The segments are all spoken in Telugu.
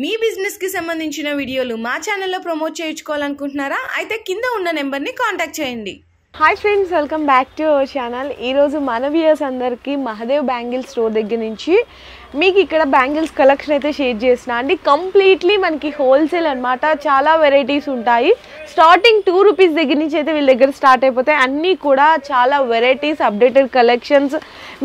మీ బిజినెస్ కి సంబంధించిన వీడియోలు మా ఛానల్లో ప్రమోట్ చేయించుకోవాలనుకుంటున్నారా? అయితే కింద ఉన్న నెంబర్ని కాంటాక్ట్ చేయండి. Hi friends, welcome back to our channel. ఈరోజు మన వ్యూయర్స్ అందరికీ మహదేవ్ బ్యాంగిల్ స్టోర్ దగ్గర నుంచి మీకు ఇక్కడ బ్యాంగిల్స్ కలెక్షన్ అయితే షేర్ చేసిన అండి. కంప్లీట్లీ మనకి హోల్సేల్ అనమాట. చాలా వెరైటీస్ ఉంటాయి. స్టార్టింగ్ 2 రూపీస్ దగ్గర నుంచి అయితే వీళ్ళ దగ్గర స్టార్ట్ అయిపోతాయి. అన్నీ కూడా చాలా వెరైటీస్, అప్డేటెడ్ కలెక్షన్స్,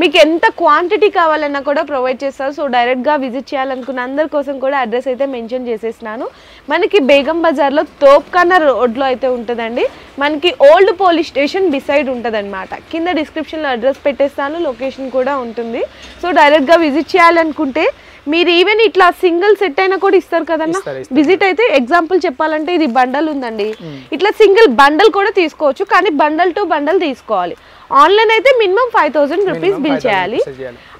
మీకు ఎంత క్వాంటిటీ కావాలన్నా కూడా ప్రొవైడ్ చేస్తారు. సో డైరెక్ట్గా విజిట్ చేయాలనుకున్న అందరి కోసం కూడా అడ్రస్ అయితే మెన్షన్ చేసేసినాను. మనకి బేగం బజార్లో తోప్ఖానా రోడ్లో అయితే ఉంటుందండి. మనకి ఓల్డ్ పోలీస్ స్టేషన్ బిసైడ్ ఉంటుంది అనమాట. కింద డిస్క్రిప్షన్లో అడ్రస్ పెట్టేస్తాను, లొకేషన్ కూడా ఉంటుంది. సో డైరెక్ట్గా విజిట్ చేయాలనుకుంటే మీరు ఈవెన్ ఇట్లా సింగిల్ సెట్ అయినా కూడా ఇస్తారు కదన్నా. విజిట్ అయితే ఎగ్జాంపుల్ చెప్పాలంటే ఇది బండల్ ఉందండి, ఇట్లా సింగిల్ బండల్ కూడా తీసుకోవచ్చు, కానీ బండల్ టు బండల్ తీసుకోవాలి. ఆన్లైన్ అయితే మినిమం 5000 రూపీస్ బిల్ చేయాలి.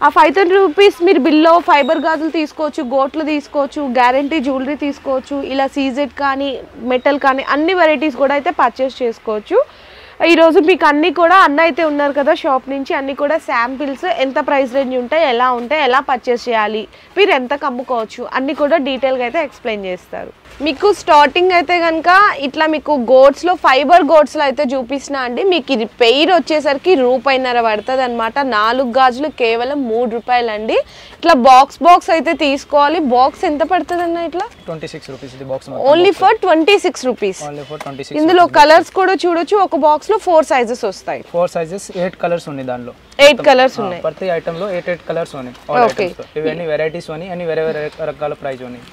ఆ 5000 రూపీస్ మీరు బిల్లో ఫైబర్ గాజులు తీసుకోవచ్చు, గోట్లు తీసుకోవచ్చు, గ్యారంటీ జ్యువెలరీ తీసుకోవచ్చు, ఇలా సీజెడ్ కానీ మెటల్ కానీ అన్ని వెరైటీస్ కూడా అయితే పర్చేస్ చేసుకోవచ్చు. ఈరోజు మీకు అన్నీ కూడా అన్న అయితే ఉన్నారు కదా షాప్ నుంచి, అన్నీ కూడా శాంపిల్స్, ఎంత ప్రైస్ రేంజ్ ఉంటాయి, ఎలా పర్చేస్ చేయాలి, మీరు ఎంత అమ్ముకోవచ్చు అన్నీ కూడా డీటెయిల్గా అయితే ఎక్స్ప్లెయిన్ చేస్తారు. మీకు స్టార్టింగ్ అయితే కనుక ఇట్లా మీకు గోడ్స్లో ఫైబర్ గోడ్స్లో అయితే చూపిస్తున్నా అండి. మీకు ఇది పెయిర్ వచ్చేసరికి ₹1.5 పడుతుంది అనమాట. 4 గాజులు కేవలం ₹3 అండి. ఇట్లా బాక్స్ అయితే తీసుకోవాలి. బాక్స్ ఎంత పడుతుంది అన్న? ఇట్లా 26 రూపీస్ ఇది బాక్స్, ఓన్లీ ఫర్ 26 రూపీస్. ఇందులో కలర్స్ కూడా చూడొచ్చు. ఒక బాక్స్ లో 4 సైజెస్ వస్తాయి. 4 సైజెస్ 8 కలర్స్ ఉన్నాయి. దాంట్లో 8 కలర్స్ ఉన్నాయి. ప్రతి ఐటమ్ లో 8 కలర్స్ ఉన్నాయి. ఇవన్నీ వెరైటీస్ ఉన్నాయి, అన్ని వేరే రకాల ప్రైస్ ఉన్నాయి.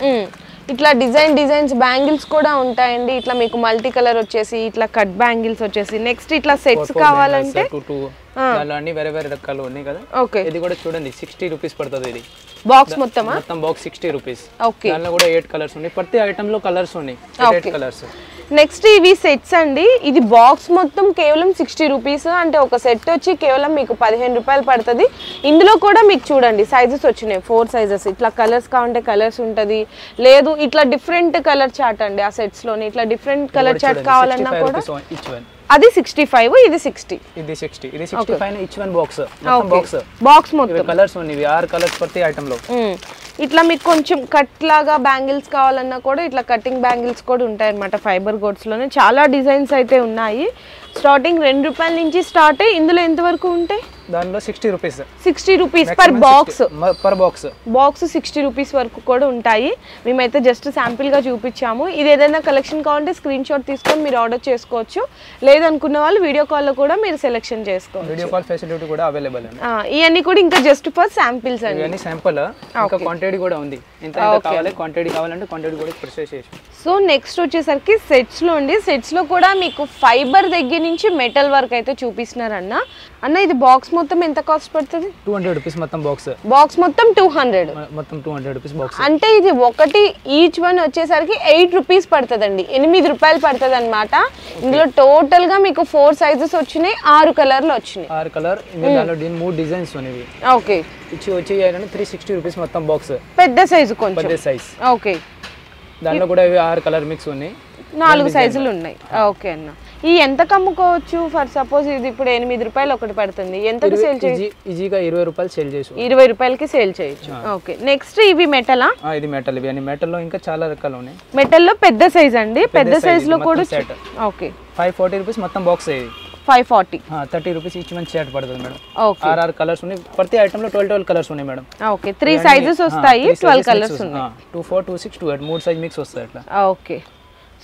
ఇట్లా డిజైన్స్ బ్యాంగిల్స్ కూడా ఉంటాయండి. ఇట్లా మీకు మల్టీ కలర్ వచ్చేసి, ఇట్లా కట్ బ్యాంగిల్స్ వచ్చేసి, నెక్స్ట్ ఇట్లా సెట్స్ కావాలంటే దాంట్లో అన్ని వేరే రకాలు ఉన్నాయి కదా. ఇది కూడా చూడండి 60 రూపీస్ పడుతుంది. ఇది బాక్స్ మొత్తం బాక్స్ 60 రూపీస్. దాంట్లో కూడా 8 కలర్స్ ఉన్నాయి. ప్రతి ఐటమ్ లో కలర్స్ ఉన్నాయి, 8 కలర్స్. నెక్స్ట్ ఇవి సెట్స్ అండి. ఇది బాక్స్ మొత్తం కేవలం 60 రూపీస్. అంటే ఒక సెట్ వచ్చి కేవలం మీకు ₹15 పడుతుంది. ఇందులో కూడా మీకు చూడండి సైజెస్ వచ్చినాయి, 4 సైజెస్. ఇట్లా కలర్స్ కావాలంటే కలర్స్ ఉంటుంది, లేదు ఇట్లా డిఫరెంట్ కలర్ చార్ట్ అండి. ఆ సెట్స్ లోని ఇట్లా డిఫరెంట్ కలర్ చార్ట్ కావాలన్నా కూడా అది 65, ఇది 60. ఇది 60, ఇది 65. ఈచ్ వన్ బాక్స్ మొత్తం కలర్స్ ఉన్నాయి. 6 కలర్స్ ప్రతి ఐటమ్ లో. ఇట్లా మీకు కొంచెం కట్ లాగా బ్యాంగిల్స్ కావాలన్నా కూడా ఇట్లా కటింగ్ బ్యాంగిల్స్ కూడా ఉంటాయి అన్నమాట. ఫైబర్ గోడ్స్ లోనే చాలా డిజైన్స్ అయితే ఉన్నాయి. స్టార్టింగ్ ₹2 నుంచి స్టార్ట్ అయ్యి ఇందులో ఎంత వరకు ఉంటాయి? దానిలో 60 rupees. 60 rupees per box. Box 60 rupees వరకు కూడా ఉంటాయి. మేమైతే జస్ట్ శాంపిల్ గా చూపించాము. ఇది ఏదైనా కలెక్షన్ కావాలంటే స్క్రీన్ షాట్ తీసుకొని మీరు ఆర్డర్ చేసుకోవచ్చు. లేదనుకున్న వాళ్ళు వీడియో కాల్ లో కూడా మీరు సెలెక్షన్ చేసుకోవచ్చు. వీడియో కాల్ ఫెసిలిటీ కూడా అవైలబుల్ అండి. ఇవన్నీ కూడా ఇంకా జస్ట్ ఫర్ శాంపిల్స్ అండి. ఇవన్నీ శాంపుల్, ఇంకా క్వాంటిటీ కూడా ఉంది. ఎంత కావాలి, క్వాంటిటీ కావాలంటే క్వాంటిటీ కూడా పర్చేస్ చేయొచ్చు. సో నెక్స్ట్ వచ్చేసరికి సెట్స్ లో అండి. సెట్స్ లో కూడా మీకు ఫైబర్ దగ్గర నుంచి మెటల్ వర్క్ అయితే చూపిస్తున్నారు అన్న. ఇది బాక్స్ మొత్తం ఎంత కాస్ట్ పడుతుంది? ₹200 మొత్తం బాక్స్ మొత్తం 200. మొత్తం ₹200 బాక్స్. అంటే ఇది ఒకటి ఈచ్ వన్ వచ్చేసరికి ₹8 పడుతుందండి. ₹8 పడుతుంది అనమాట. ఇందులో టోటల్ గా మీకు 4 సైజెస్ వచ్చినాయి, 6 కలర్లు వచ్చినాయి. 6 కలర్. ఇందులో 3 డిజైన్స్ ఉన్నాయి. ఓకే. వచ్చి ₹360 మొత్తం బాక్స్. పెద్ద సైజు, కొంచెం పెద్ద సైజ్. ఓకే. దాంట్లో కూడా 6 కలర్ మిక్స్ ఉన్నాయి, 4 సైజులు ఉన్నాయి. ఓకే అన్న. ఈ ఎంత అమ్ముకోవచ్చు? ఫర్ సపోజ్ ఇది ఇప్పుడు ₹8 ఒకటి పడుతుంది, ఎంతకు సేల్ చేయొచ్చు? ఈజీగా ₹20 సేల్ చేయొచ్చు. ₹20కి సేల్ చేయొచ్చు. ఓకే. నెక్స్ట్ ఇవి మెటలా? ఇది మెటల్. ఇవి అన్ని మెటల్ లో ఇంకా చాలా రకాలు ఉన్నాయి. మెటల్ లో పెద్ద సైజ్ అండి. పెద్ద సైజ్ లో కూడా ఓకే. ₹540 మొత్తం బాక్స్. ఇది 540. ₹30 ఈచ్ వన్ చార్ట్ పడుతుంది మేడం. 6 కలర్స్ ఉన్నాయి. ప్రతి ఐటమ్ లో 12 కలర్స్ ఉన్నాయి మేడం. ఓకే. 3 సైజెస్ వస్తాయి, 12 కలర్స్ ఉన్నాయి. 24, 26, 28 3 సైజ్ మిక్స్ వస్తాయి అట్లా. ఓకే.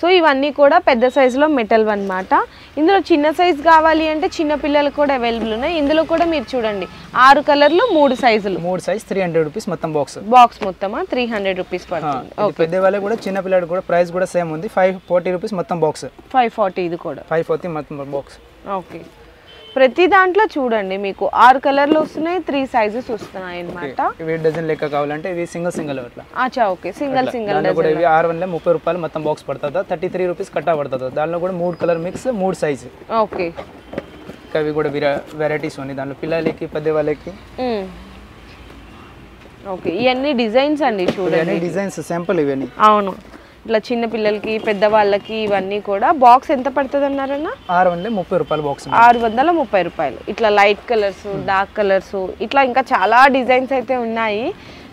సో ఇవన్నీ కూడా పెద్ద సైజులో మెటల్ అనమాట. ఇందులో చిన్న సైజ్ కావాలి అంటే చిన్న పిల్లలకు కూడా అవైలబుల్ ఉన్నాయి. ఇందులో కూడా మీరు చూడండి 6 కలర్లు, 3 సైజులు. 3 సైజ్ ₹300 మొత్తం బాక్స్. బాక్స్ మొత్తమా ₹300 పడుతుంది. పెద్ద వాళ్ళకి కూడా చిన్న పిల్లలకు కూడా ప్రైస్ కూడా సేమ్ ఉంది. ₹540 మొత్తం బాక్స్. 540 ఇది కూడా 540 మొత్తం బాక్స్. ఓకే. ప్రతి దాంట్లో చూడండి మీకు 6 కలర్లు వస్తున్నాయి, 3 సైజెస్ వస్తున్నాయి అన్నమాట. ఇవి డజన్ లెక్క కావాలంటే ఇవి సింగిల్ అట్లా. అచ్చా, ఓకే. సింగిల్ డజన్ కూడా ఇవి ₹630 మొత్తం బాక్స్ పడుతుందా. ₹33 కట్టా పడుతుంది. దానిలో కూడా 3 కలర్ మిక్స్, 3 సైజ్. ఓకే. అవి కూడా వెరైటీస్ ఉన్నాయి దాంట్లో, పిల్లలకి పెద్ద వాళ్ళకి. ఓకే. ఇవన్నీ డిజైన్స్ అండి, చూడండి డిజైన్స్ శాంపుల్ ఇవన్నీ. అవును. ఇట్లా చిన్న పిల్లలకి, పెద్దవాళ్ళకి ఇవన్నీ కూడా. బాక్స్ ఎంత పడుతుంది అన్నారన్నా? ₹630 బాక్స్. ₹630. ఇట్లా లైట్ కలర్స్, డార్క్ కలర్స్, ఇట్లా ఇంకా చాలా డిజైన్స్ అయితే ఉన్నాయి.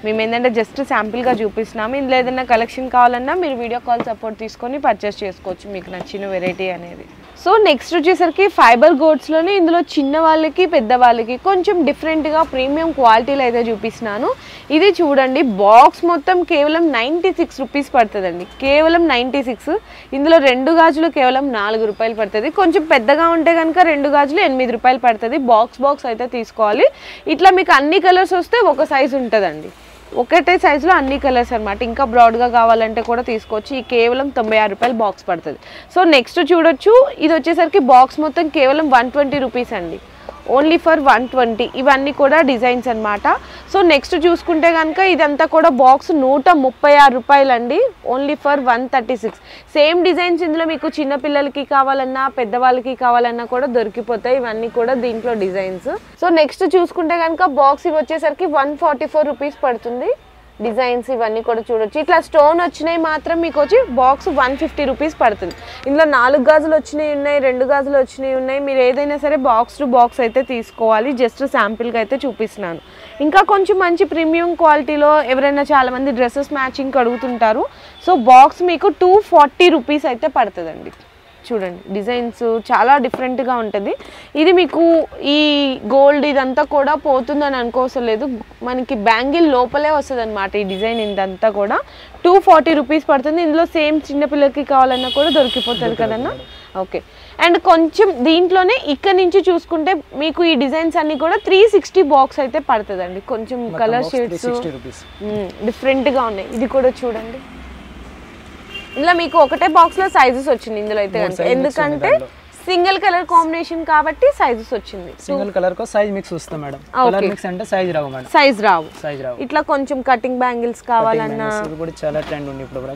మేము ఏంటంటే జస్ట్ శాంపిల్గా చూపిస్తున్నాము. ఇందులో ఏదైనా కలెక్షన్ కావాలన్నా మీరు వీడియో కాల్ సపోర్ట్ తీసుకొని పర్చేస్ చేసుకోవచ్చు మీకు నచ్చిన వెరైటీ అనేది. సో నెక్స్ట్ వచ్చేసరికి ఫైబర్ గోడ్స్లోనే ఇందులో చిన్న వాళ్ళకి పెద్దవాళ్ళకి కొంచెం డిఫరెంట్గా ప్రీమియం క్వాలిటీలో అయితే చూపిస్తున్నాను. ఇది చూడండి, బాక్స్ మొత్తం కేవలం 96 రూపీస్ పడుతుందండి, కేవలం 96. ఇందులో 2 గాజులు కేవలం 4 రూపాయలు పడుతుంది. కొంచెం పెద్దగా ఉంటే కనుక 2 గాజులు 8 రూపాయలు పడుతుంది. బాక్స్ అయితే తీసుకోవాలి. ఇట్లా మీకు అన్ని కలర్స్ వస్తే ఒక సైజు ఉంటుందండి, ఒకటే సైజులో అన్ని కలర్స్ అనమాట. ఇంకా బ్రాడ్గా కావాలంటే కూడా తీసుకోవచ్చు. ఈ కేవలం 96 రూపాయలు బాక్స్ పడుతుంది. సో నెక్స్ట్ చూడొచ్చు, ఇది వచ్చేసరికి బాక్స్ మొత్తం కేవలం 120 రూపీస్ అండి, ఓన్లీ ఫర్ 120. ఇవన్నీ కూడా డిజైన్స్ అనమాట. సో నెక్స్ట్ చూసుకుంటే కనుక ఇదంతా కూడా బాక్స్ 136 రూపాయలు అండి, ఓన్లీ ఫర్ 136. సేమ్ డిజైన్స్ ఇందులో మీకు చిన్నపిల్లలకి కావాలన్నా పెద్దవాళ్ళకి కావాలన్నా కూడా దొరికిపోతాయి. ఇవన్నీ కూడా దీంట్లో డిజైన్స్. సో నెక్స్ట్ చూసుకుంటే కనుక బాక్స్ ఇవి వచ్చేసరికి 144 రూపీస్ పడుతుంది. డిజైన్స్ ఇవన్నీ కూడా చూడొచ్చు. ఇట్లా స్టోన్ వచ్చినాయి మాత్రం మీకు వచ్చి బాక్స్ 150 రూపీస్ పడుతుంది. ఇందులో 4 గాజులు వచ్చినాయి ఉన్నాయి, 2 గాజులు వచ్చినాయి ఉన్నాయి. మీరు ఏదైనా సరే బాక్స్ టు బాక్స్ అయితే తీసుకోవాలి. జస్ట్ శాంపిల్గా అయితే చూపిస్తున్నాను. ఇంకా కొంచెం మంచి ప్రీమియం క్వాలిటీలో ఎవరైనా చాలామంది డ్రెస్సెస్ మ్యాచింగ్ అడుగుతుంటారు. సో బాక్స్ మీకు 240 రూపీస్ అయితే పడుతుందండి. చూడండి, డిజైన్స్ చాలా డిఫరెంట్గా ఉంటుంది. ఇది మీకు ఈ గోల్డ్ ఇదంతా కూడా పోతుందని అనుకోవసం లేదు, మనకి బ్యాంగిల్ లోపలే వస్తుంది అనమాట. ఈ డిజైన్ ఇదంతా కూడా 240 రూపీస్ పడుతుంది. ఇందులో సేమ్ చిన్నపిల్లలకి కావాలన్నా కూడా దొరికిపోతుంది కదన్నా. ఓకే, అండ్ కొంచెం దీంట్లోనే ఇక్కడ నుంచి చూసుకుంటే మీకు ఈ డిజైన్స్ అన్ని కూడా 360 బాక్స్ అయితే పడుతుందండి. కొంచెం కలర్ షేడ్స్ డిఫరెంట్గా ఉన్నాయి. ఇది కూడా చూడండి, ఇందులో మీకు ఒకటే బాక్స్ లో సైజెస్ వచ్చింది ఇందులో అయితే, ఎందుకంటే సింగిల్ కలర్ కాంబినేషన్ కాబట్టి సైజెస్ వచ్చింది. సింగిల్ కలర్ కో సైజ్ మిక్స్ వస్తుంది మేడం. కలర్ మిక్స్ అంటే సైజ్ రావు మేడం, సైజ్ రావు. ఇట్లా కొంచెం కటింగ్ బ్యాంగిల్స్ కావాలన్నా ఇది కూడా చాలా ట్రెండ్ ఉంది ఇప్పుడు.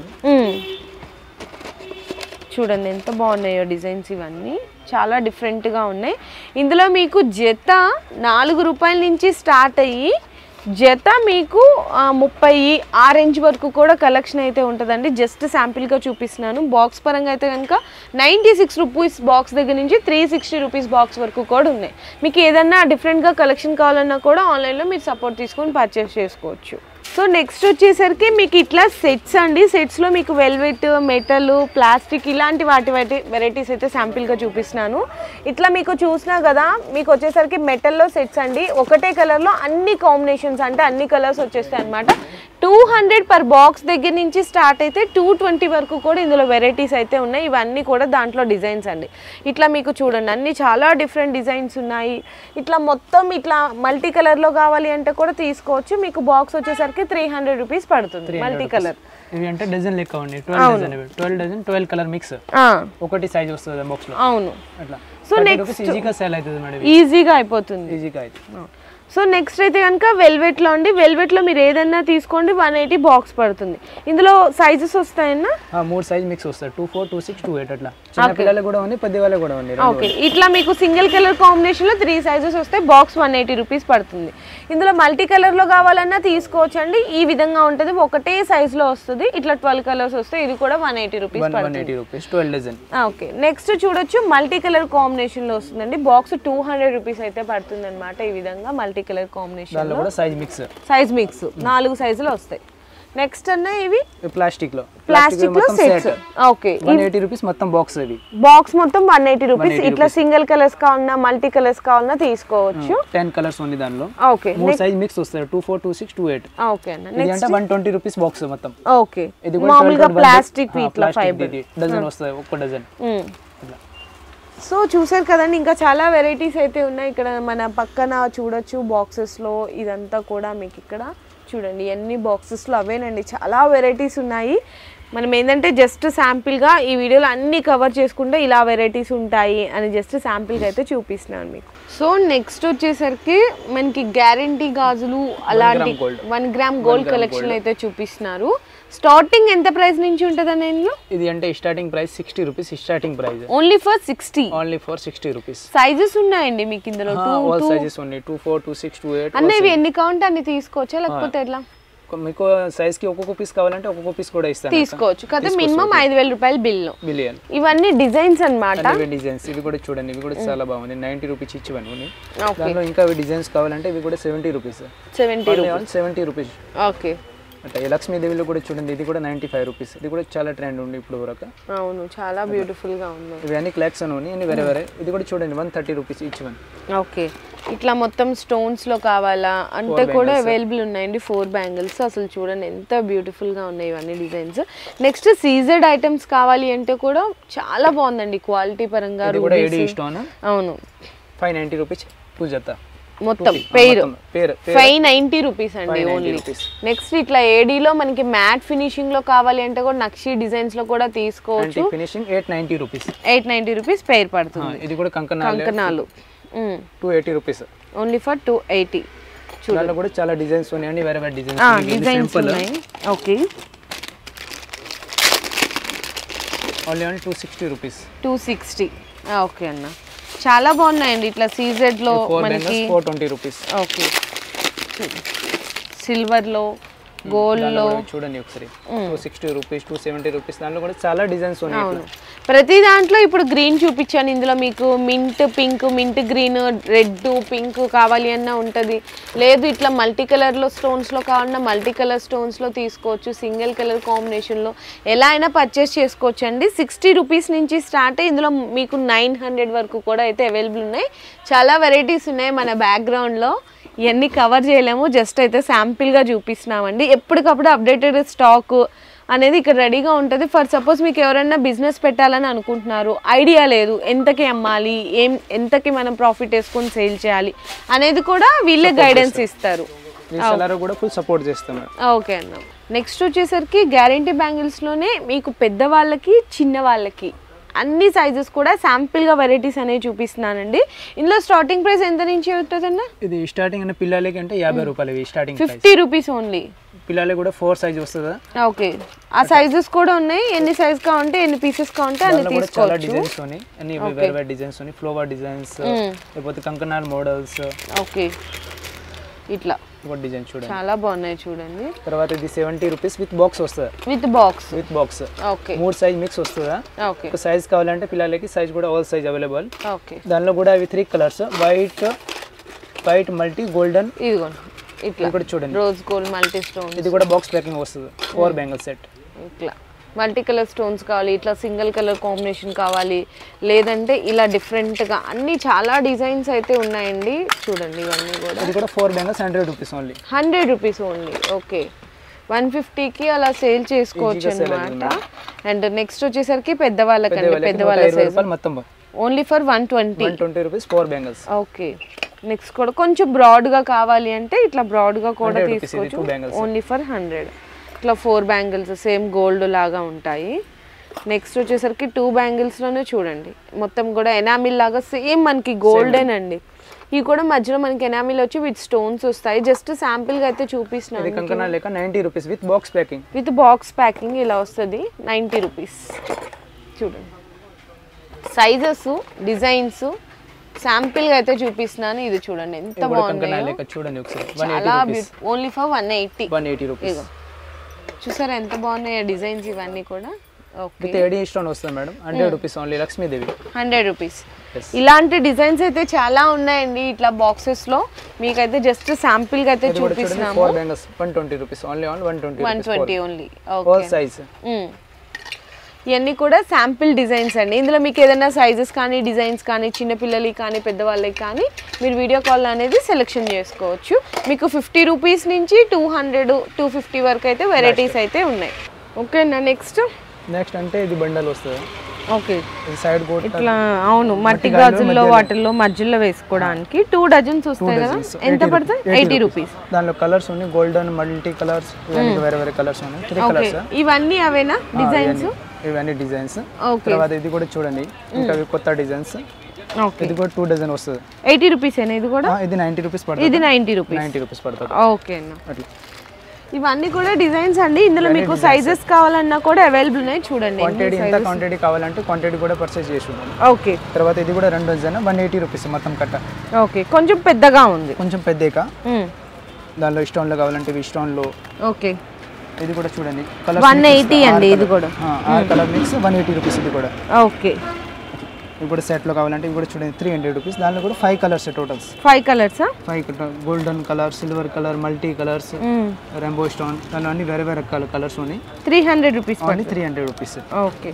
చూడండి ఎంత బాగున్నాయో డిజైన్స్, ఇవన్నీ చాలా డిఫరెంట్గా ఉన్నాయి. ఇందులో మీకు జత 4 రూపాయల నుంచి స్టార్ట్ అయ్యి జత మీకు 30 ఆరెంజ్ వరకు కూడా కలెక్షన్ అయితే ఉంటుందండి. జస్ట్ శాంపిల్గా చూపిస్తున్నాను. బాక్స్ పరంగా అయితే కనుక 96 రూపీస్ బాక్స్ దగ్గర నుంచి 360 రూపీస్ బాక్స్ వరకు కూడా ఉన్నాయి. మీకు ఏదన్నా డిఫరెంట్గా కలెక్షన్ కావాలన్నా కూడా ఆన్లైన్లో మీరు సపోర్ట్ తీసుకొని పర్చేస్ చేసుకోవచ్చు. సో నెక్స్ట్ వచ్చేసరికి మీకు ఇట్లా సెట్స్ అండి. సెట్స్లో మీకు వెల్వెట్, మెటల్, ప్లాస్టిక్ ఇలాంటి వాటి వెరైటీస్ అయితే శాంపిల్గా చూపిస్తున్నాను. ఇట్లా మీకు చూసినా కదా, మీకు వచ్చేసరికి మెటల్లో సెట్స్ అండి. ఒకటే కలర్లో అన్ని కాంబినేషన్స్ అంటే అన్ని కలర్స్ వచ్చేస్తాయి అనమాట. 200 పర్ బాక్స్ దగ్గర నుంచి స్టార్ట్ అయితే 220 వరకు కూడా ఇందులో వెరైటీస్ అయితే ఉన్నాయి. ఇవన్నీ కూడా దాంట్లో డిజైన్స్ అండి. ఇట్లా మీకు చూడండి అన్ని చాలా డిఫరెంట్ డిజైన్స్ ఉన్నాయి. ఇట్లా మొత్తం ఇట్లా మల్టీ కలర్లో కావాలి అంటే కూడా తీసుకోవచ్చు. మీకు బాక్స్ వచ్చేసరికి 300 రూపీస్ పడుతుంది మల్టీ కలర్. ఇవి అంటే డజన్ లెక్క ఉంది, 12 డజన్ 12 కలర్ మిక్స్ ఒకటి సైజ్ వస్తుంది బాక్స్ లో. అవును, అట్లా. సో నెక్స్ట్ ఈజీగా సేల్ అవుతుంది మేడం, ఈజీగా అయిపోతుంది. ఈజీగా అవుతుంది. సో నెక్స్ట్ అయితే కనుక వెల్వెట్లో అండి. వెల్వెట్లో మీరు ఏదన్నా తీసుకోండి 180 బాక్స్ పడుతుంది. ఇందులో సైజెస్ వస్తాయన్నా 3 సైజ్ మిక్స్ వస్తాయి, 24, 26, 28 అట్లా. చిన్న పిల్లలు కూడా ఉంది, పెద్ద వాళ్ళకి కూడా ఉంది. ఓకే, ఇట్లా మీకు సింగిల్ కలర్ కాంబినేషన్లో 3 సైజెస్ వస్తాయి. బాక్స్ 180 రూపీస్ పడుతుంది. ఇందులో మల్టీ కలర్లో కావాలన్నా తీసుకోవచ్చు అండి. ఈ విధంగా ఉంటుంది, ఒకటే సైజులో వస్తుంది. ఇట్లా 12 కలర్స్ వస్తాయి. ఇది కూడా 180 రూపీస్ పడుతుంది, 12 డజన్. ఓకే, నెక్స్ట్ చూడొచ్చు మల్టీ కలర్ కాంబినేషన్లో వస్తుందండి. బాక్స్ 200 రూపీస్ అయితే పడుతుంది అనమాట. ఈ విధంగా మల్టీ కలర్ కాంబినేషన్ లో సైజ్ మిక్స్ 4 సైజులు వస్తాయి. నెక్స్ట్ అన్న ఇవి ప్లాస్టిక్ లో సెట్స్. ఓకే, 180 రూపీస్ మొత్తం బాక్స్. ఇది బాక్స్ మొత్తం 180 రూపీస్. ఇట్లా సింగిల్ కలర్స్ కావాలన్నా మల్టీ కలర్స్ కావాలన్నా తీసుకోవచ్చు. 10 కలర్స్ ఉంది దానిలో. ఓకే, 3 సైజ్ మిక్స్ వస్తాయి, 24, 26, 28. ఓకే అన్న, ఇది అంటే 120 రూపీస్ బాక్స్ మొత్తం. ఓకే, ఇది మామూలుగా ప్లాస్టిక్ ఇట్లా ఫైబర్ డజన్ వస్తాయి, ఒక డజన్. సో చూసారు కదండి, ఇంకా చాలా వెరైటీస్ అయితే ఉన్నాయి. ఇక్కడ మన పక్కన చూడొచ్చు బాక్సెస్లో ఇదంతా కూడా మీకు ఇక్కడ చూడండి ఎన్ని బాక్సెస్లో అవేనండి, చాలా వెరైటీస్ ఉన్నాయి. మనం ఏంటంటే జస్ట్ శాంపిల్గా ఈ వీడియోలో అన్ని కవర్ చేసుకుంటే ఇలా వెరైటీస్ ఉంటాయి అని జస్ట్ శాంపిల్గా అయితే చూపిస్తున్నాను మీకు. సో నెక్స్ట్ వచ్చేసరికి మనకి గ్యారంటీ గాజులు అలాంటి 1 గ్రామ్ గోల్డ్ కలెక్షన్ అయితే చూపిస్తున్నారు. స్టార్టింగ్ ఎంత ప్రైస్ నుంచి ఉంటుందని ఇందులో? ఇది అంటే starting price 60 rupees. Starting price only for 60. Only for 60 rupees. Sizes ఉన్నాయండి మీకు ఇందులో? ఆల్ సైజెస్ ఉన్నాయి, 24, 26, 28. అన్న ఇవి ఎన్ని కావాలంటే అన్ని తీసుకోవచ్చా లేకపోతే ఎట్లా? మీకు సైజ్ కి ఒక్కొక్క పీస్ కావాలంటే ఒక్కొక్క పీస్ కూడా ఇస్తాను తీసుకోవచ్చు కదా మినిమం 5000 రూపాయల బిల్లు బిలియన్ ఇవన్నీ డిజైన్స్ అన్నమాట ఇవి డిజైన్స్ ఇవి కూడా చూడండి ఇవి కూడా చాలా బాగుంది 90 రూపీస్ ఇచ్చివన్నీ దాంట్లో ఇంకా ఇవి డిజైన్స్ కావాలంటే ఇవి కూడా 70 రూపీస్ 70 రూపీస్ ఓకే అంటే లక్ష్మీదేవిలో కూడా చూడండి ఇది కూడా 95 రూపీస్ ఇది కూడా చాలా ట్రెండ్ ఉంది ఇప్పుడు వరకు అవును చాలా బ్యూటిఫుల్ గా ఉంది ఇవన్నీ కలెక్షన్ ఉన్నాయి అన్ని వేరే వేరే ఇది కూడా చూడండి 130 రూపీస్ ఇచ్చివన్ ఓకే ఇట్లా మొత్తం స్టోన్స్ లో కావాలా అంటే కూడా అవైలబుల్ ఉన్నాయండి 4 బ్యాంగిల్స్ అసలు చూడండి ఎంత బ్యూటిఫుల్ గా ఉన్నాయి ఇవన్నీ డిజైన్స్ నెక్స్ట్ సీజెడ్ ఐటమ్స్ కావాలి అంటే కూడా చాలా బాగుందండి క్వాలిటీ పరంగా ఇది కూడా ఏడి స్టోన్ అవును 590 రూపీస్ పూజత మొత్తం పేరు 590 రూపీస్ అండి ఓన్లీ నెక్స్ట్ ఇట్లా ఏడీలో మనకి మ్యాట్ ఫినిషింగ్ లో కావాలి అంటే కూడా నక్షి డిజైన్స్ లో కూడా తీసుకోవచ్చు ఫినిషింగ్ 890 రూపీస్ 890 రూపీస్ పేరు పడుతుంది ఇది కూడా కంకణాలు 280 రూపీస్ ఓన్లీ ఫర్ 280 చూడాలి కూడా చాలా డిజైన్స్ ఉన్నాయండి వేరే వేరే డిజైన్స్ ఉన్నాయి ఓకే ఓన్లీ 260 రూపీస్ 260 ఓకే అన్న చాలా బాగున్నాయండి ఇట్లా సీజెడ్ లో మనకి 420 రూపీస్ ఓకే సిల్వర్ లో గోల్డ్ లో చూడండి ఒకసారి 260 రూపీస్ 270 రూపీస్ దాంట్లో కూడా చాలా డిజైన్స్ ఉన్నాయి ప్రతి దాంట్లో ఇప్పుడు గ్రీన్ చూపించాను ఇందులో మీకు mint pink mint green red pink కావాలి అన్న ఉంటుంది లేదు ఇట్లా మల్టీ కలర్లో స్టోన్స్లో కావాలన్నా మల్టీ కలర్ స్టోన్స్లో తీసుకోవచ్చు సింగిల్ కలర్ కాంబినేషన్లో ఎలా అయినా పర్చేస్ చేసుకోవచ్చు అండి 60 రూపీస్ నుంచి స్టార్ట్ ఇందులో మీకు 900 వరకు కూడా అయితే అవైలబుల్ ఉన్నాయి చాలా వెరైటీస్ ఉన్నాయి మన బ్యాక్గ్రౌండ్లో ఇవన్నీ కవర్ చేయలేము జస్ట్ అయితే శాంపిల్గా చూపిస్తున్నామండి ఎప్పటికప్పుడు అప్డేటెడ్ స్టాక్ అనేది ఇక్కడ రెడీగా ఉంటుంది ఫర్ సపోజ్ మీకు ఎవరైనా బిజినెస్ పెట్టాలని అనుకుంటున్నారు ఐడియా లేదు ఎంతకి అమ్మాలి ఎంతకి మనం ప్రాఫిట్ వేసుకొని సేల్ చేయాలి అనేది కూడా వీళ్ళే గైడెన్స్ ఇస్తారు కూడా ఫుల్ సపోర్ట్ చేస్తాం ఓకే అన్న నెక్స్ట్ వచ్చేసరికి గ్యారంటీ బ్యాంగిల్స్లోనే మీకు పెద్దవాళ్ళకి చిన్న వాళ్ళకి అన్ని సైజెస్ కూడా శాంపిల్గా వెరైటీస్ అనేవి చూపిస్తున్నానండి ఇందులో స్టార్టింగ్ ప్రైస్ ఎంత నుంచి అవుతుందన్న ఇది స్టార్టింగ్ అన్న పిల్లలకి అంటే 50 రూపాయలు స్టార్టింగ్ 50 రూపీస్ ఓన్లీ పిల్లలకి కూడా 4 సైజ్ వస్తుందా ఓకే ఆ సైజెస్ కూడా ఉన్నాయి ఎన్ని సైజ్ కావాలంటే ఎన్ని పీసెస్ కావాలంటే అన్ని తీసుకోవచ్చు చాలా డిజైన్స్ ఉన్నాయి అన్ని వేరే వేరే డిజైన్స్ ఉన్నాయి ఫ్లవర్ డిజైన్స్ లేకపోతే కంకణాల మోడల్స్ ఓకే ఇట్లా ఒక డిజైన్ చూడండి చాలా బాగున్నాయి చూడండి తర్వాత ఇది 70 రూపీస్ విత్ బాక్స్ వస్తుంది with box okay 3 size mix వస్తుందా ఓకే ఒక సైజ్ కావాలంటే పిల్లలకి సైజ్ కూడా ఆల్ సైజ్ అవైలబుల్ ఓకే దానిలో కూడా అవి 3 కలర్స్ వైట్ మల్టీ గోల్డెన్ ఇదిగోండి ఇట్లా కూడా చూడండి రోజ్ గోల్డ్ మల్టీ స్టోన్ ఇది కూడా బాక్స్ ప్యాకింగ్ వస్తుంది 4 బ్యాంగిల్ సెట్ ఇట్లా మల్టీ కలర్ స్టోన్స్ కావాలి ఇట్లా సింగిల్ కలర్ కాంబినేషన్ కావాలి లేదంటే ఇలా డిఫరెంట్గా అన్ని చాలా డిజైన్స్ అయితే ఉన్నాయండి చూడండి ఇవన్నీ కూడా ఇది కూడా 4 bangles 100 rupees only 100 rupees only okay 150కి అలా సేల్ చేసుకోవచ్చు అన్నమాట అండ్ నెక్స్ట్ వచ్చేసరికి పెద్దవాళ్ళకండి పెద్దవాళ్ళ సైజ్ మొత్తం only for 120 rupees 4 bangles okay next కూడా కొంచెం బ్రాడ్గా కావాలి అంటే ఇట్లా బ్రాడ్గా కూడా తీసుకోవచ్చు ఓన్లీ ఫర్ 100 ఇట్లా 4 బ్యాంగిల్స్ సేమ్ గోల్డ్ లాగా ఉంటాయి నెక్స్ట్ వచ్చేసరికి 2 బ్యాంగిల్స్లోనే చూడండి మొత్తం కూడా ఎనామిల్ లాగా సేమ్ మనకి గోల్డెన్ అండి ఇవి కూడా మధ్యలో మనకి ఎనామిల్ వచ్చి విత్ స్టోన్స్ వస్తాయి జస్ట్ శాంపిల్గా అయితే చూపిస్తున్నాను 90 రూపీస్ విత్ బాక్స్ ప్యాకింగ్ ఇలా వస్తుంది 90 రూపీస్ చూడండి సైజెస్ డిజైన్స్ శాంపిల్గా అయితే చూపిస్తున్నాను ఇది చూడండి ఎంత బాగుంది చూడండి చాలా ఓన్లీ ఫర్ 180 రూపీస్ చూసారా ఎంత బాగున్నాయి డిజైన్స్ ఇవన్నీ కూడా విత్ ఏడి స్టోన్ వస్తుంది madam 100 rupees only Lakshmidevi 100 rupees ఇలాంటి డిజైన్స్ అయితే చాలా ఉన్నాయండి ఇట్లా బాక్సెస్ లో మీకైతే జస్ట్ శాంపిల్ గా అయితే చూపిస్తున్నాము 4 bangles 120 rupees only 120 only okay size ఇవన్నీ కూడా శాంపిల్ డిజైన్స్ అండి ఇందులో మీకు ఏదైనా సైజెస్ కానీ డిజైన్స్ కానీ చిన్నపిల్లలకి కానీ పెద్దవాళ్ళకి కానీ మీరు వీడియో కాల్ అనేది సెలెక్షన్ చేసుకోవచ్చు మీకు 50 రూపీస్ నుంచి 200 250 వరకు అయితే వెరైటీస్ అయితే ఉన్నాయి ఓకేనా నెక్స్ట్ అంటే ఇది బండల్ వస్తుంది ఓకే సైడ్ గోట్ ఇట్లా అవును మట్టి గాజుల్లో వాటిల్లో మధ్యలో వేసుకోవడానికి 2 డజన్స్ వస్తాయి కదా ఎంత పడుతుంది 80 రూపీస్ దానిలో కలర్స్ ఉన్నాయి గోల్డెన్ మల్టీ కలర్స్ వేరే వేరే కలర్స్ ఉన్నాయి 3 కలర్స్ ఇవన్నీ అవేనా డిజైన్స్ ఇవన్నీ డిజైన్స్ తర్వాత ఇది కూడా చూడండి ఇంకా కొత్త డిజైన్స్ ఇది కూడా 2 డజన్ వస్తుంది 80 రూపీస్ ఏనా ఇది కూడా ఇది 90 రూపీస్ పడుతుంది ఇది 90 రూపీస్ పడుతుంది ఓకే అట్లా ఇవన్నీ కూడా డిజైన్స్ అండి ఇందులో మీకు సైజెస్ కావాలన్నా కూడా అవైలబుల్ ఉన్నాయి చూడండి క్వాంటిటీ కావాలంటే క్వాంటిటీ కూడా పర్చేస్ చేసుకుంటాం ఓకే తర్వాత ఇది కూడా 2 డజన్ 180 రూపీస్ మొత్తం కట్ట ఓకే కొంచెం పెద్దగా ఉంది కొంచెం పెద్దగా దానిలో స్టోన్ లో కావాలంటే ఇవి స్టోన్ లో. ఓకే, ఇది కూడా చూడండి కలర్ 180 అండి ఇది కూడా. కలర్ మిక్స్ 180 రూపీస్ ఇది కూడా. ఓకే, ఇది కూడా సెట్ లో కావాలంటే ఇది కూడా చూడండి 300 రూపీస్. దానిలో కూడా 5 colours totals. 5 colours, 5 golden colour, silver colour, multi colours, rainbow stone, దానిలో అన్ని వేరే వేరే కలర్స్ ఉన్నాయి. 300 రూపీస్, 300 రూపీస్. ఓకే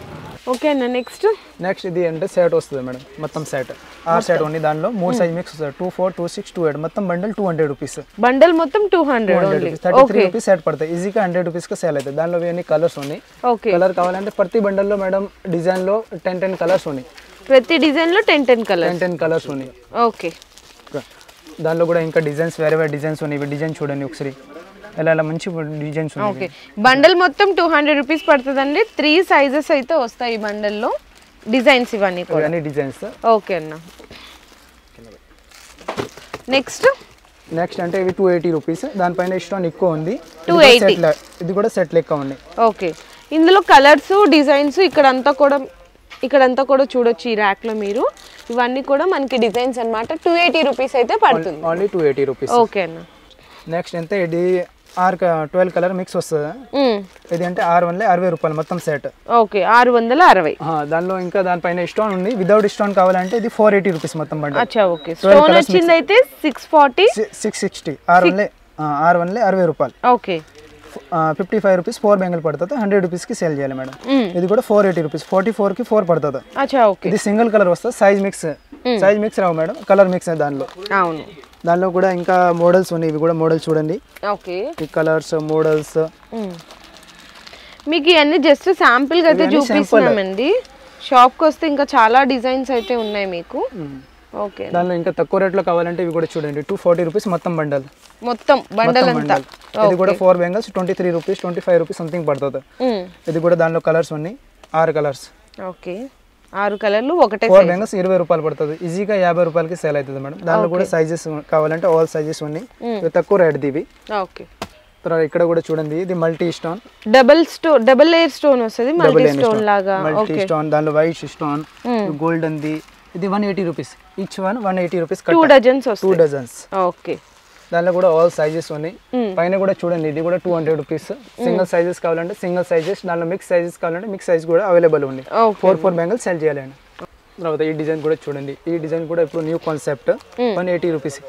ఓకే అన్న. నెక్స్ట్ ఇది అంటే సెట్ వస్తుంది మేడం, మొత్తం సెట్ 6 సెట్ ఉంది. దానిలో 3 సైజ్ మిక్స్ వస్తుంది, 2, 4, 2, 6, 2, 8 మొత్తం బండల్ 200 రూపీస్. బండల్ మొత్తం 200 33 రూపీస్ సెట్ పడతాయి. ఈజీగా 100 రూపీస్ కి సేల్ అవుతుంది. దానిలో అన్ని కలర్స్ ఉన్నాయి. కలర్ కావాలంటే ప్రతి బండల్ లో మేడం డిజైన్ లో 10 కలర్స్ ఉన్నాయి. ప్రతి డిజైన్ లో 10 కలర్స్ ఉన్నాయి. ఓకే, దానిలో కూడా ఇంకా డిజైన్స్ వేరే వేరే డిజైన్స్ ఉన్నాయి. ఇవి డిజైన్ చూడండి ఒకసారి, ఎలా మంచి డిజైన్స్ ఉన్నాయి. ఓకే, బండల్ మొత్తం 200 రూపీస్ పడుతుందండి. 3 సైజెస్ అయితే వస్తాయి ఈ బండల్ లో. డిజైన్స్ ఇవన్నీ కూడా డిజైన్స్. ఓకే అన్న. నెక్స్ట్ అంటే ఇవి 280 రూపీస్. దానిపైన స్టోన్ ఎక్కువ ఉంది. 280. ఇది కూడా సెట్ లెక్క ఉంది. ఓకే, ఇందులో కలర్స్ డిజైన్స్ ఇక్కడంతా కూడా చూడొచ్చు ఈ ర్యాక్ లో మీరు. ఇవన్నీ కూడా మనకి డిజైన్స్ అన్నమాట. 280 రూపీస్ అయితే పడుతుంది. Only 280 rupees. ఓకే అన్న. నెక్స్ట్ అంటే ఇది 12 కలర్ మిక్స్ వస్తుంది. ఇది అంటే 660 రూపాయలు మొత్తం సెట్. ఓకే, 660. దానిలో ఇంకా దానిపైన స్టోన్ ఉంది. వితౌట్ స్టోన్ కావాలంటే ఇది 480 రూపీస్ మొత్తం బండి. అచ్చా, ఓకే. స్టోన్ వచ్చింది అయితే 640, 660. 660 రూపాయలు. ఓకే, 55 రూపీస్ 4 బ్యాంగిల్ పడుతుంది. 100 రూపీస్ కి సేల్ చేయాలి మేడం. ఇది కూడా 480 రూపీస్. 44 కి 4 పడుతుంది. అచ్చా, ఓకే. ఇది సింగిల్ కలర్ వస్తుంది. సైజ్ మిక్స్ రావు మేడం, కలర్ మిక్స్ దానిలో. అవును, దానిలో కూడా ఇంకా మోడల్స్ ఉన్నాయి. ఇవి కూడా మోడల్స్ చూడండి. ఓకే, ఈ కలర్స్ మోడల్స్ మీకు ఇవన్నీ జస్ట్ శాంపిల్ గా అయితే చూపిస్తున్నామండి. షాప్ కి వస్తే ఇంకా చాలా డిజైన్స్ అయితే ఉన్నాయి మీకు. ఓకే, దానిలో ఇంకా తక్కువ రేట్ లో కావాలంటే ఇవి కూడా చూడండి 240 రూపీస్ మొత్తం బండల్ అంతా. ఇది కూడా 4 బ్యాంగిల్స్ 23 రూపీస్ 25 రూపీస్ సంథింగ్ పడుతుంది. ఇది కూడా దానిలో కలర్స్ ఉన్నాయి, 6 కలర్స్. ఓకే, 6 కలర్లు ఒకటే. 4 బ్యాంగిల్స్ 20 రూపాయలు పడుతుంది. ఈజీగా 50 రూపాయలకి సేల్ అవుతుంది మేడం. దానిలో కూడా సైజెస్ కావాలంటే ఆల్ సైజెస్ ఉన్నాయి. తక్కువ రేట్ ఇవి. ఓకే, తర్వాత ఇక్కడ కూడా చూడండి ఇది multi stone, double layer stone వస్తుంది. మల్టీ స్టోన్ లాగా మల్టీ స్టోన్. దానిలో వైట్ స్టోన్, గోల్డెన్ ది. ఇది 180 rupees. Each one 180 rupees. 2 dozens వస్తాయి. 2 డజన్స్. ఓకే, దానిలో కూడా ఆల్ సైజెస్ ఉన్నాయి. పైన కూడా చూడండి ఇది కూడా 200 రూపీస్. సింగిల్ సైజెస్ కావాలంటే సింగిల్ సైజెస్, దానిలో మిక్స్ సైజెస్ కావాలంటే మిక్స్ సైజ్ కూడా అవైలబుల్ ఉంది. 4 బ్యాంగిల్స్ సెల్ చేయాలండి. తర్వాత ఈ డిజైన్ కూడా చూడండి. ఈ డిజైన్ కూడా ఇప్పుడు న్యూ కాన్సెప్ట్. 180 రూపీస్.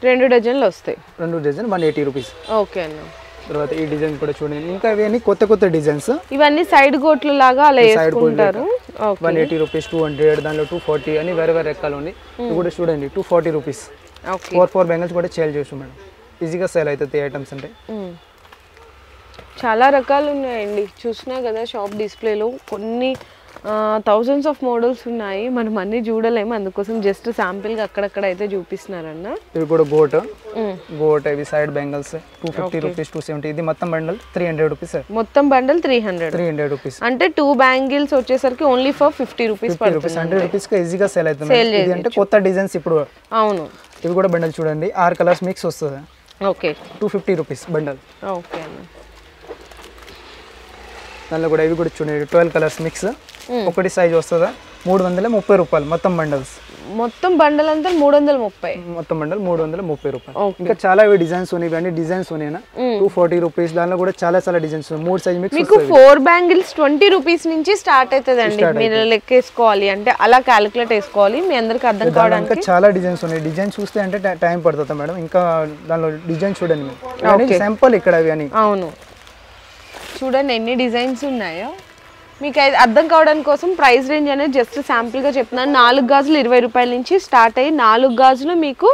2 డజన్లు వస్తాయి. 2 డజన్ 180 రూపీస్. ఓకే అన్న. తర్వాత ఈ డిజైన్ కూడా చూడండి. ఇంకా ఇవన్నీ కొత్త డిజైన్స్. ఇవన్నీ సైడ్ గోట్లు లాగా అలా వేసుకుంటారు. 180 రూపీస్, 200, దానిలో 240 అని వేరే వేరే రకాలు ఉన్నాయి. ఇవి కూడా చూడండి 240 రూపీస్. 4 బ్యాంగిల్స్ కూడా సేల్ చేయొచ్చు మేడం. ఈజీగా సేల్ అవుతుంది ఐటమ్స్ అంటే. చాలా రకాలు ఉన్నాయండి. చూసినా కదా షాప్ డిస్ప్లేలో కొన్ని థౌజండ్స్ ఆఫ్ మోడల్స్ ఉన్నాయి. మనం అన్ని చూడలేము, అందుకోసం జస్ట్ శాంపిల్గా అక్కడక్కడ అయితే చూపిస్తున్నారన్న. ఇవి కూడా గోట్ ఇవి సైడ్ బ్యాంగిల్స్ 250 రూపీస్, 270. ఇది మొత్తం బండల్ 300 రూపీస్. మొత్తం బండల్ 300 రూపీస్. అంటే 2 బ్యాంగిల్స్ వచ్చేసరికి ఓన్లీ ఫర్ 50 రూపీస్ పడుతుంది. 100 రూపీస్ కి ఈజీగా సేల్ అవుతుంది. ఇది అంటే కొత్త డిజైన్స్ ఇప్పుడు. అవును, ఇవి కూడా బండల్ చూడండి 6 కలర్స్ మిక్స్ వస్తుంది. Okay, 250 rupees bundle. ఓకే అన్న. దానిలో కూడా ఇవి కూడా చూడండి 12 కలర్స్ మిక్స్. ఒకటి సైజ్ వస్తుందా 330 రూపాయలు మొత్తం బండల్స్. మొత్తం బండల్ అంతా 330. మొత్తం బండల్ 330 రూపాయలు. ఇంకా చాలా డిజైన్స్ ఉన్నాయి. ఇవన్నీ డిజైన్స్ ఉన్నాయి. 240 రూపీస్. దానిలో కూడా చాలా డిజైన్స్. 3 size mix. మీకు 4 బ్యాంగిల్స్ 20 రూపీస్ నుంచి స్టార్ట్ అవుతుందండి. మీరు లెక్కేసుకోవాలి అంటే అలా క్యాలిక్యులేట్ చేసుకోవాలి. మీ అందరికి అర్థం కావడానికి చాలా డిజైన్స్ ఉన్నాయి. డిజైన్ చూస్తే అంటే టైం పడుతుంది మేడం. ఇంకా దానిలో డిజైన్ చూడండి. సింపుల్ ఇక్కడ అవి అని. అవును, చూడండి ఎన్ని డిజైన్స్ ఉన్నాయో. మీకు అర్థం కావడానికి కోసం ప్రైస్ రేంజ్ అనేది జస్ట్ శాంపుల్గా చెప్తున్నాను. 4 గాజులు 20 రూపాయల నుంచి స్టార్ట్ అయ్యి 4 గాజులు మీకు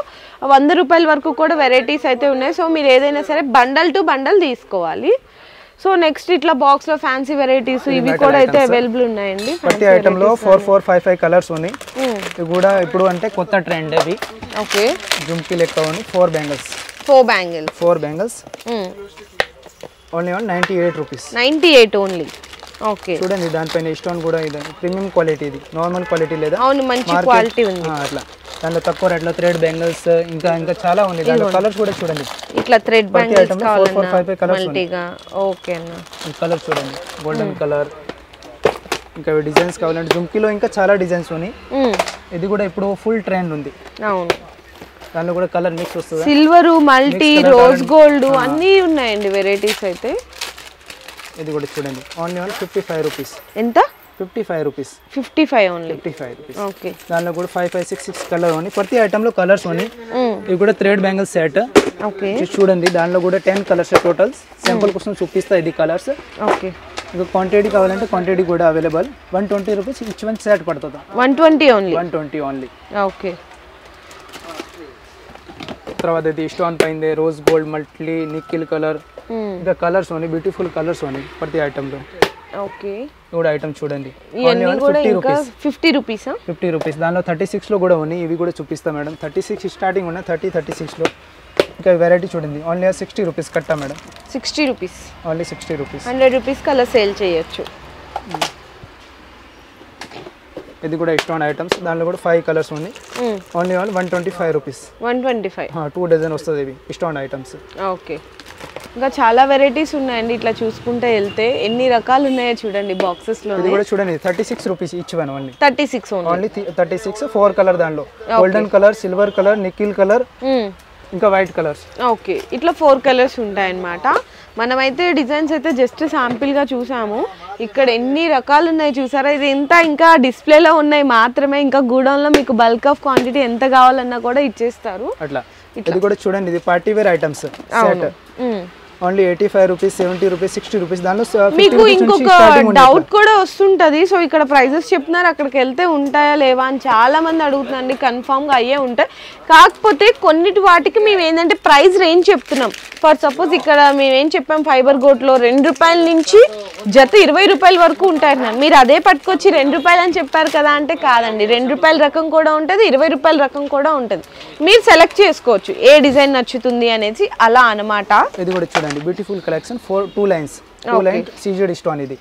100 రూపాయల వరకు కూడా వెరైటీస్ అయితే ఉన్నాయి. సో మీరు ఏదైనా సరే బండల్ టు బండల్ తీసుకోవాలి. సో నెక్స్ట్ ఇట్లా బాక్స్ లో ఫ్యాన్సీ వెరైటీస్ ఇవి కూడా అయితే అవైలబుల్ ఉన్నాయండి. ప్రతి ఐటమ్ లో 4, 4, 5, 5 కలర్స్ ఉన్నాయి. ఇవి కూడా ఇప్పుడు అంటే కొత్త ట్రెండ్ అవి. ఓకే, జుంకీ లెక్క ఉంది. 4 bangles. 4 bangles only 98 rupees. 98 only. Okay, చూడండి దానిపైన స్టోన్ కూడా ఇది ప్రీమియం క్వాలిటీ. ఇది నార్మల్ క్వాలిటీ లేదా. అవును, మంచి క్వాలిటీ ఉంది. అట్లా దానిలో తక్కువ రేట్లో థ్రెడ్ బ్యాంగిల్స్ ఇంకా చాలా ఉంది. దానిలో కలర్స్ కూడా చూడండి. ఇట్లా థ్రెడ్ బ్యాంగిల్స్ కావాలన్నా 4, 5 కలర్స్ మల్టీగా. ఓకే అన్న. ఈ కలర్ చూడండి గోల్డెన్ కలర్. ఇంకా డిజైన్స్ కావాలంటే జుంకీలో ఇంకా చాలా డిజైన్స్ ఉన్నాయి. ఇది కూడా ఇప్పుడు ఫుల్ ట్రెండ్ ఉంది. అవును, దానిలో కూడా కలర్ మిక్స్ వస్తుంది. సిల్వర్, మల్టీ, రోజ్ గోల్డ్ అన్నీ ఉన్నాయండి వెరైటీస్ అయితే. ఇది కూడా చూడండి ఓన్లీ 55 రూపీస్. ఎంత? 55 రూపీస్. 55 ఓన్లీ. 55 రూపీస్. ఓకే. దానిలో కూడా 5, 5, 6, 6 కలర్ ఉన్నాయి. ప్రతి ఐటమ్ లో కలర్స్ ఉన్నాయి. ఇది కూడా థ్రెడ్ బ్యాంగిల్ సెట్. ఓకే. చూడండి దానిలో కూడా 10 కలర్స్ టోటల్. సింపుల్ కోసం చూపిస్తా ఇది కలర్స్. ఓకే. ఇంకా క్వాంటిటీ కావాలంటే క్వాంటిటీ కూడా available. 120 rupees each one set పడుతుంది. 120 ఓన్లీ. 120 ఓన్లీ. ఓకే. తర్వాత ఇది స్టోన్ పైందే rose gold multi nickel colour. ఇంకా కలర్స్ ఉన్నాయి, బ్యూటిఫుల్ కలర్స్ ఉన్నాయి ప్రతి ఐటమ్ లో. ఓకే. కూడా ఐటమ్ చూడండి ఇవన్నీ కూడా ఇంకా 50 రూపీస్. 50 రూపీస్. దానిలో 36 లో కూడా ఉన్నాయి. ఇవి కూడా చూపిస్తా మేడం. 36 స్టార్టింగ్ ఉన్నాయి, 30, 36 లో. ఇంకా వెరైటీ చూడండి ఓన్లీ 60 రూపీస్ కట్టా madam. 60 rupees only 60 rupees. 100 rupees కల్లా సేల్ చేయొచ్చు. ఇది కూడా స్టోన్ ఐటమ్స్. దానిలో కూడా 5 కలర్స్ ఉన్నాయి. Only 125 rupees. 125. 2 డజన్ వస్తుంది ఇవి స్టోన్ ఐటమ్స్. ఓకే. ఇంకా చాలా వెరైటీస్ ఉన్నాయండి. ఇట్లా చూసుకుంటే వెళ్తే ఎన్ని రకాలు ఉన్నాయో చూడండి బాక్సెస్ లో. ఇది కూడా చూడండి 36 rupees each one. Only 36 only 36. 4 colour దానిలో golden colour, silver colour, nickel colour, ఇంకా వైట్ కలర్స్. ఓకే. ఇట్లా 4 కలర్స్ ఉంటాయన్నమాట. మనమైతే డిజైన్స్ అయితే జస్ట్ శాంపిల్గా చూసాము. ఇక్కడ ఎన్ని రకాలు ఉన్నాయి చూసారా. ఇది ఎంత ఇంకా డిస్ప్లేలో ఉన్నాయి మాత్రమే. ఇంకా గూడౌన్లో మీకు బల్క్ ఆఫ్ క్వాంటిటీ ఎంత కావాలన్నా కూడా ఇచ్చేస్తారు. అట్లా ఇది కూడా చూడండి. ఇది party wear items set. Only 85 rupees, 70 rupees, 60 rupees. దానిలో మీకు ఇంకొక డౌట్ కూడా వస్తుంటది. సో ఇక్కడ ప్రైజెస్ చెప్తున్నారు, అక్కడికి వెళ్తే ఉంటాయా లేవా అని చాలా మంది అడుగుతున్నారండి. కన్ఫామ్ గా అయ్యే ఉంటాయి. కాకపోతే కొన్నిటి వాటికి మేము ఏంటంటే ప్రైస్ రేంజ్ చెప్తున్నాం. ఫర్ సపోజ్ ఇక్కడ మేము ఏం చెప్పాం, ఫైబర్ గోట్ లో 2 రూపాయల నుంచి జత 20 రూపాయల వరకు ఉంటాయి. మీరు అదే పట్టుకొచ్చి 2 రూపాయలు అని చెప్పారు కదా అంటే కాదండి. 2 రూపాయల రకం కూడా ఉంటుంది, 20 రూపాయల రకం కూడా ఉంటుంది. మీరు సెలెక్ట్ చేసుకోవచ్చు ఏ డిజైన్ నచ్చుతుంది అనేది, అలా అన్నమాట. ఇది కూడా చూడండి beautiful collection. 2 lines CZ stone. ఇది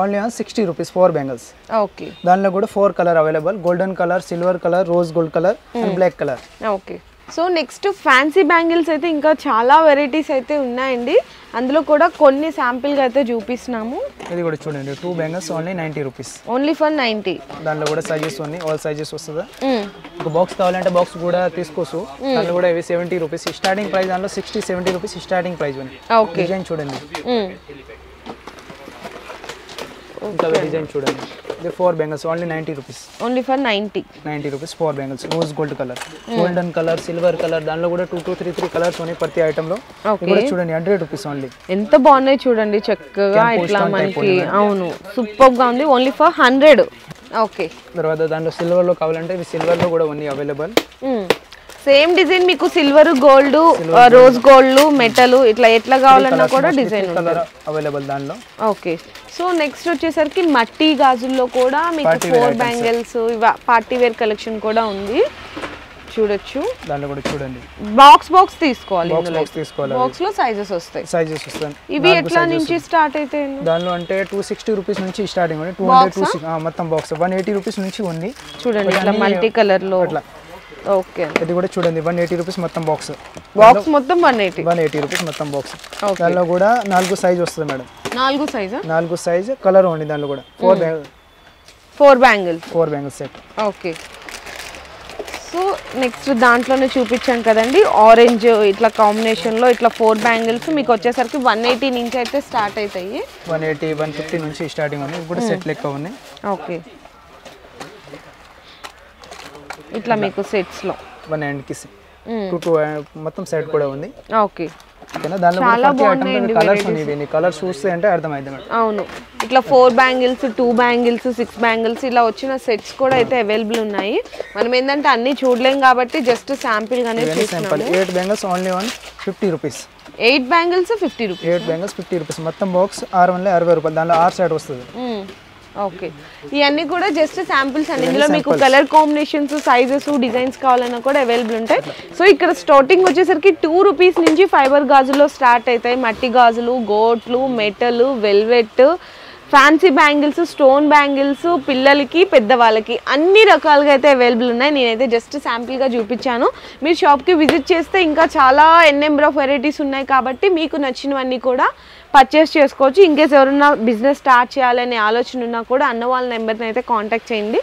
ఓన్లీ 60 రూపీస్ 4 బ్యాంగిల్స్. ఓకే. దానిలో కూడా 4 colour available. Golden colour, silver colour, rose gold colour and black colour. Okay. So next fancy bangles అయితే ఇంకా చాలా వెరైటీస్ అయితే ఉన్నాయండి. అందులో కూడా కొన్ని శాంపిల్గా అయితే చూపిస్తున్నాము. ఇది కూడా చూడండి 2 bangles only 90 rupees. Only for 90. దానిలో కూడా సైజెస్ ఉన్నాయి, ఆల్ సైజెస్ వస్తుందా. ఒక బాక్స్ కావాలంటే బాక్స్ కూడా తీసుకోవచ్చు. దానిలో కూడా ఇవి 70 రూపీస్ స్టార్టింగ్ ప్రైస్. దానిలో 60, 70 రూపీస్ స్టార్టింగ్ ప్రైస్ ఉంది. డిజైన్ చూడండి. ఇంకా డిజైన్ చూడండి. ఇది 4 bangles only 90 rupees. Only for 90 rupees 4 bangles. Rose gold colour, golden colour, silver colour. దానిలో కూడా 2, 3 కలర్స్ ఉన్నాయి ప్రతి ఐటమ్ లో. కూడా చూడండి 100 రూపీస్ ఓన్లీ. ఎంత బాగున్నాయి చూడండి చక్కగా ఇట్లా మనకి. అవును, సూపర్ గా ఉంది. Only for 100. ఓకే. తర్వాత దాంట్లో సిల్వర్ లో కావాలంటే ఇవి సిల్వర్ లో కూడా ఉన్నాయి అవైలబుల్. సేమ్ డిజైన్ మీకు silver, gold, rose gold, metal ఇట్లా ఎట్లా కావాలన్నా కూడా డిజైన్ కలర్ అవైలబుల్ దానిలో. ఓకే. సో నెక్స్ట్ వచ్చేసరికి మట్టి గాజుల్లో కూడా మీకు 4 బ్యాంగిల్స్ పార్టీ వేర్ కలెక్షన్ కూడా ఉంది. చూడొచ్చు. దాంట్లో కూడా చూడండి బాక్స్ తీసుకోవాలి. బాక్స్ లో సైజెస్ వస్తాయి. ఇవి ఎట్లా నుంచి స్టార్ట్ అయితే? దానిలో అంటే 260 రూపీస్ నుంచి స్టార్టింగ్ ఉంది. 200 మొత్తం బాక్స్ 180 రూపీస్ నుంచి ఉంది. చూడండి ఇట్లా మల్టీ కలర్ లో. ఓకే. ఇది కూడా చూడండి 180 రూపీస్ మొత్తం బాక్స్. మొత్తం 180 రూపీస్ మొత్తం బాక్స్. దానిలో కూడా 4 సైజ్ వస్తుంది మేడం. 4 సైజ్ కలర్ ఉంది. దానిలో కూడా 4 bangles set. Okay. So next దాంట్లోనే చూపించాం కదండి ఆరెంజ్ ఇట్లా కాంబినేషన్ లో ఇట్లా 4 బ్యాంగిల్స్ మీకు వచ్చేసరికి 180 నుంచి అయితే స్టార్ట్ అవుతాయి. 180, 150 నుంచి స్టార్టింగ్ ఉంది. ఇప్పుడు సెట్ లెక్క ఉంది. ఓకే. ఇట్లా మీకు సెట్స్ లో 1 హ్యాండ్ కి 2 మొత్తం సెట్ కూడా ఉంది. ఓకే. చాలా బాగున్నాయండి కలర్స్ చూస్తే అంటే అర్థమైంది మేడం. అవును, ఇట్లా 4 బ్యాంగిల్స్, 2 బ్యాంగిల్స్, 6 బ్యాంగిల్స్ ఇలా వచ్చిన సెట్స్ కూడా అయితే అవైలబుల్ ఉన్నాయి. మనం ఏంటంటే అన్ని చూడలేం కాబట్టి జస్ట్ శాంపిల్ గానే చూస్తున్నాము. 8 bangles only 150 rupees. 8 bangles 50 rupees. 8 bangles 50 rupees మొత్తం బాక్స్ 60 రూపాయలు. దానిలో 6 సెట్ వస్తుంది. ఓకే. ఇవన్నీ కూడా జస్ట్ శాంపిల్స్ అండి. ఇందులో మీకు కలర్ కాంబినేషన్స్, సైజెస్, డిజైన్స్ కావాలన్నా కూడా అవైలబుల్ ఉంటాయి. సో ఇక్కడ స్టార్టింగ్ వచ్చేసరికి 2 రూపీస్ నుంచి ఫైబర్ గాజుల్లో స్టార్ట్ అవుతాయి. మట్టి గాజులు, గోట్లు, metal, velvet, fancy bangles, stone bangles, పిల్లలకి పెద్దవాళ్ళకి అన్ని రకాలుగా అయితే అవైలబుల్ ఉన్నాయి. నేనైతే జస్ట్ శాంపిల్గా చూపించాను. మీరు షాప్కి విజిట్ చేస్తే ఇంకా చాలా నెంబర్ ఆఫ్ వెరైటీస్ ఉన్నాయి కాబట్టి మీకు నచ్చినవన్నీ కూడా పర్చేస్ చేసుకోవచ్చు. ఇన్కేస్ ఎవరన్నా బిజినెస్ స్టార్ట్ చేయాలనే ఆలోచన ఉన్నా కూడా అన్న వాళ్ళ నెంబర్ని అయితే కాంటాక్ట్ చేయండి.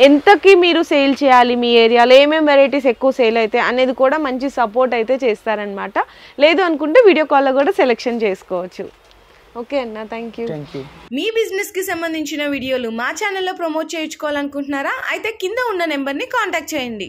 ఎంతకి మీరు సేల్ చేయాలి, మీ ఏరియాలో ఏమేమి వెరైటీస్ ఎక్కువ సేల్ అయితే అనేది కూడా మంచి సపోర్ట్ అయితే చేస్తారనమాట. లేదు అనుకుంటే వీడియో కాల్లో కూడా సెలెక్షన్ చేసుకోవచ్చు. ఓకే అన్న, థ్యాంక్ యూ. మీ బిజినెస్ కి సంబంధించిన వీడియోలు మా ఛానల్లో ప్రమోట్ చేయించుకోవాలనుకుంటున్నారా? అయితే కింద ఉన్న నెంబర్ని కాంటాక్ట్ చేయండి.